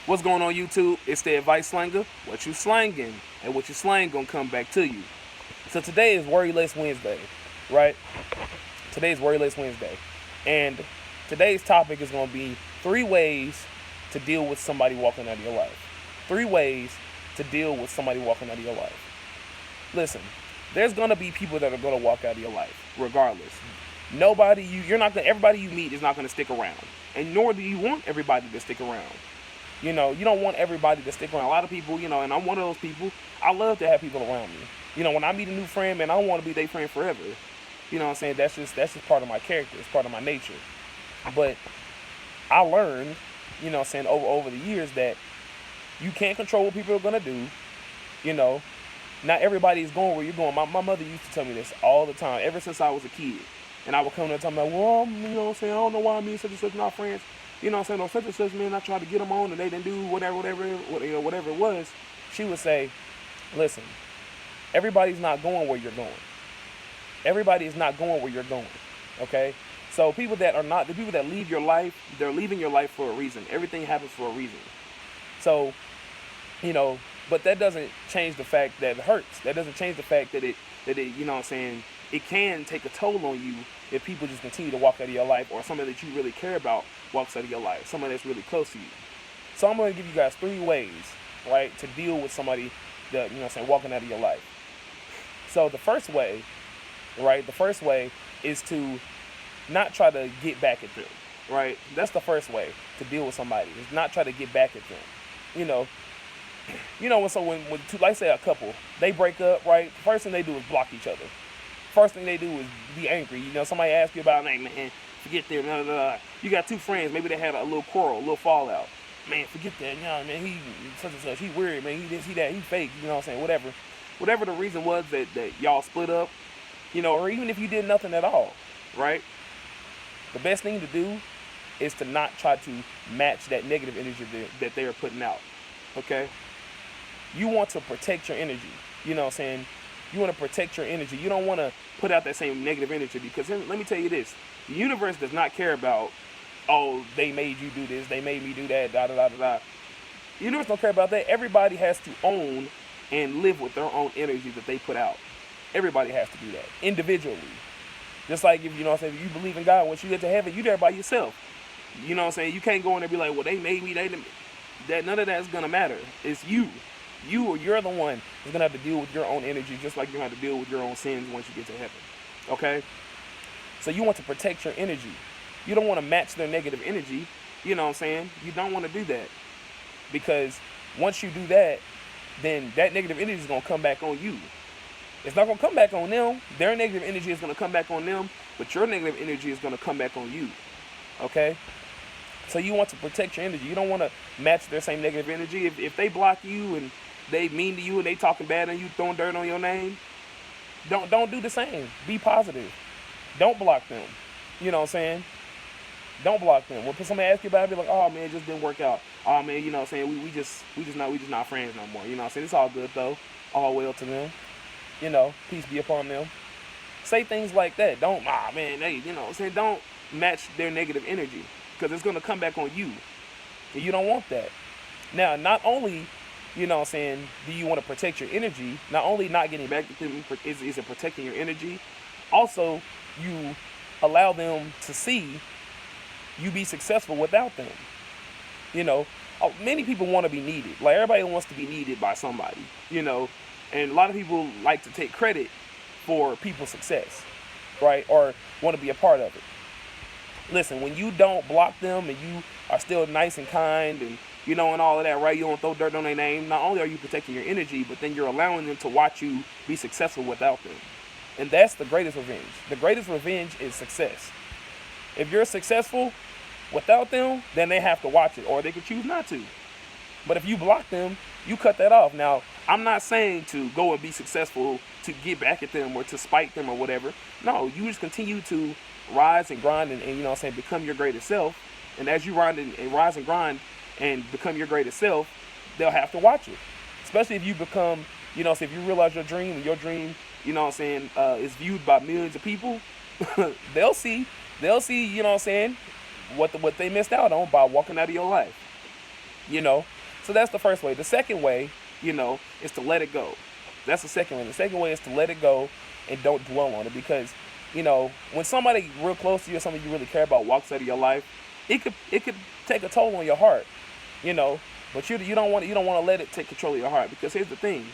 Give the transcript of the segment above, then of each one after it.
What's going on YouTube? It's the advice slanger. What you slanging and what you slang gonna come back to you. So today is WorryLESS Wednesday, right? Today is WorryLESS Wednesday. And today's topic is gonna be 3 ways to deal with somebody walking out of your life. 3 ways to deal with somebody walking out of your life. Listen, there's gonna be people that are gonna walk out of your life, regardless. Everybody you meet is not gonna stick around. And nor do you want everybody to stick around. You don't want everybody to stick around. A lot of people, and I'm one of those people, I love to have people around me. When I meet a new friend, man, I don't want to be their friend forever. You know what I'm saying? That's just part of my character. It's part of my nature. But I learned, over the years that you can't control what people are going to do. Not everybody is going where you're going. My mother used to tell me this all the time, ever since I was a kid. And I would come to her and tell me, well, I don't know why me and such and such not friends. Or such and such, man, I tried to get them on and they didn't do whatever it was. She would say, listen, everybody's not going where you're going. Everybody is not going where you're going, okay? So the people that leave your life, they're leaving your life for a reason. Everything happens for a reason. So, but that doesn't change the fact that it hurts. That doesn't change the fact that it it can take a toll on you if people just continue to walk out of your life, or somebody that you really care about walks out of your life, somebody that's really close to you. So I'm going to give you guys 3 ways, right, to deal with somebody that, walking out of your life. So the first way is to not try to get back at them, right? That's the first way to deal with somebody, is not try to get back at them. When like say a couple, they break up, right? The first thing they do is block each other. First thing they do is be angry. Somebody asks you about, hey, man, forget that. Blah, blah, blah. You got 2 friends, maybe they had a little quarrel, a little fallout. Man, forget that. Man, he such and such. He weird, man. He this, he that. He fake. Whatever the reason was that y'all split up, or even if you did nothing at all, right? The best thing to do is to not try to match that negative energy that they are putting out, okay? You want to protect your energy. You want to protect your energy. You don't want to put out that same negative energy, because let me tell you this. The universe does not care about, oh, they made you do this, they made me do that, da da da da da. The universe don't care about that. Everybody has to own and live with their own energy that they put out. Everybody has to do that individually. Just like if if you believe in God, once you get to heaven, you there by yourself. You can't go in there and be like, well, they made me, that none of that is gonna matter. It's you. You're the one who's gonna have to deal with your own energy, just like you're gonna have to deal with your own sins once you get to heaven. Okay? So you want to protect your energy. You don't want to match their negative energy. You don't want to do that. Because once you do that, then that negative energy is gonna come back on you. It's not gonna come back on them. Their negative energy is gonna come back on them, but your negative energy is gonna come back on you. Okay? So you want to protect your energy. You don't want to match their same negative energy. If they block you and they mean to you and they talking bad on you, throwing dirt on your name, don't do the same. Be positive. Don't block them. Don't block them. When somebody asks you about it, be like, oh man, it just didn't work out. Oh man, we just not friends no more. It's all good though. All well to them. Peace be upon them. Say things like that. Don't don't match their negative energy, because it's gonna come back on you. And you don't want that. Now, not only do you want to protect your energy, not only not getting back to them is it protecting your energy, also you allow them to see you be successful without them. Many people want to be needed. Like, everybody wants to be needed by somebody, and a lot of people like to take credit for people's success, right? Or want to be a part of it. Listen, when you don't block them and you are still nice and kind and and all of that, right? You don't throw dirt on their name. Not only are you protecting your energy, but then you're allowing them to watch you be successful without them. And that's the greatest revenge. The greatest revenge is success. If you're successful without them, then they have to watch it, or they could choose not to. But if you block them, you cut that off. Now, I'm not saying to go and be successful to get back at them or to spite them or whatever. No, you just continue to rise and grind and become your greatest self. And as you rise and grind and become your greatest self, they'll have to watch it. Especially if you become, if you realize your dream, and your dream, is viewed by millions of people, they'll see, what they missed out on by walking out of your life. So that's the first way. The second way, is to let it go. That's the second way. The second way is to let it go and don't dwell on it, because, when somebody real close to you or somebody you really care about walks out of your life, it could take a toll on your heart, But you don't want to let it take control of your heart, because here's the thing: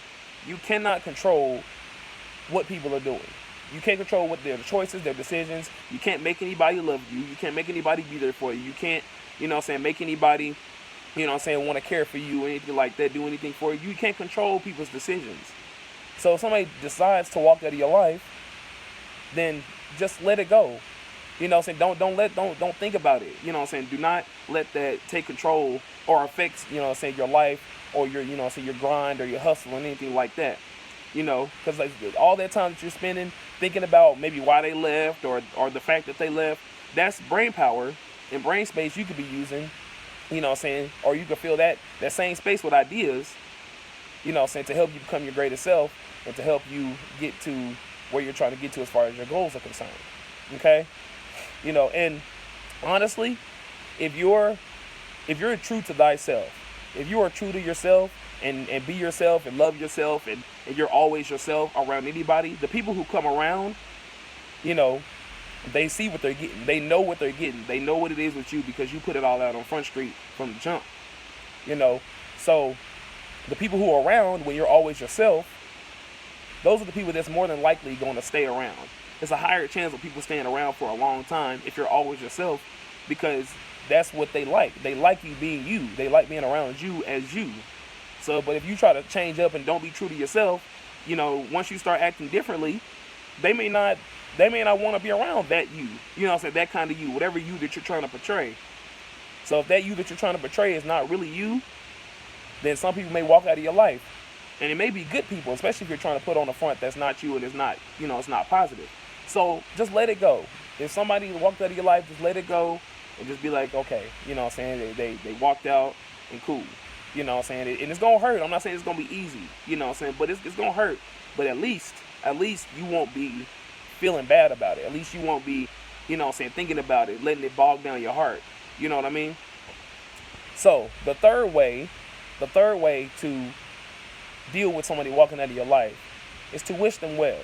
you cannot control what people are doing. You can't control what their choices, their decisions. You can't make anybody love you. You can't make anybody be there for you. You can't, make anybody, want to care for you or anything like that, do anything for you. You can't control people's decisions. So if somebody decides to walk out of your life, then just let it go. Don't think about it. Do not let that take control or affect, your life or your, your grind or your hustle or anything like that. Because all that time that you're spending thinking about maybe why they left or the fact that they left, that's brain power and brain space you could be using, or you could fill that same space with ideas, to help you become your greatest self and to help you get to where you're trying to get to as far as your goals are concerned. Okay? And honestly, if you're true to thyself, if you are true to yourself and be yourself and love yourself and you're always yourself around anybody, the people who come around, they see what they're getting. They know what they're getting. They know what it is with you because you put it all out on Front Street from the jump. So the people who are around when you're always yourself, those are the people that's more than likely going to stay around. There's a higher chance of people staying around for a long time if you're always yourself, because that's what they like. They like you being you. They like being around you as you. So, but if you try to change up and don't be true to yourself, once you start acting differently, they may not want to be around that you. That kind of you, whatever you that you're trying to portray. So if that you that you're trying to portray is not really you, then some people may walk out of your life. And it may be good people, especially if you're trying to put on a front that's not you and it's not, it's not positive. So just let it go. If somebody walked out of your life, just let it go and just be like, okay, they walked out and cool. And it's going to hurt. I'm not saying it's going to be easy, but it's going to hurt. But at least you won't be feeling bad about it. At least you won't be, thinking about it, letting it bog down your heart. You know what I mean? So the third way to deal with somebody walking out of your life is to wish them well.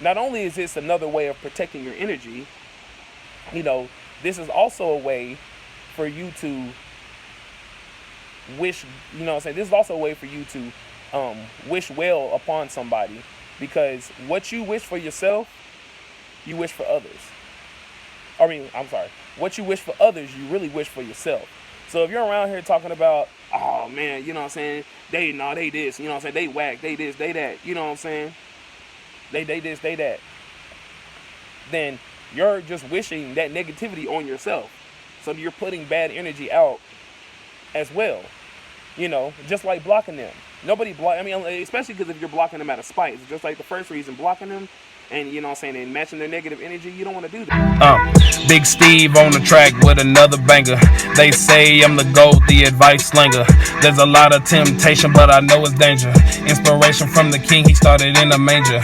Not only is this another way of protecting your energy, this is also a way for you to wish, this is also a way for you to wish well upon somebody, because what you wish for yourself, you wish for others. What you wish for others, you really wish for yourself. So if you're around here talking about, oh man, they this, they whack, they this, they that, they this, they that, then you're just wishing that negativity on yourself. So you're putting bad energy out as well, just like blocking them. Nobody especially because if you're blocking them out of spite, it's just like the first reason, blocking them and and matching their negative energy, you don't want to do that. Big Steve on the track with another banger. They say I'm the GOAT, the advice slinger. There's a lot of temptation, but I know it's danger. Inspiration from the king, he started in a manger.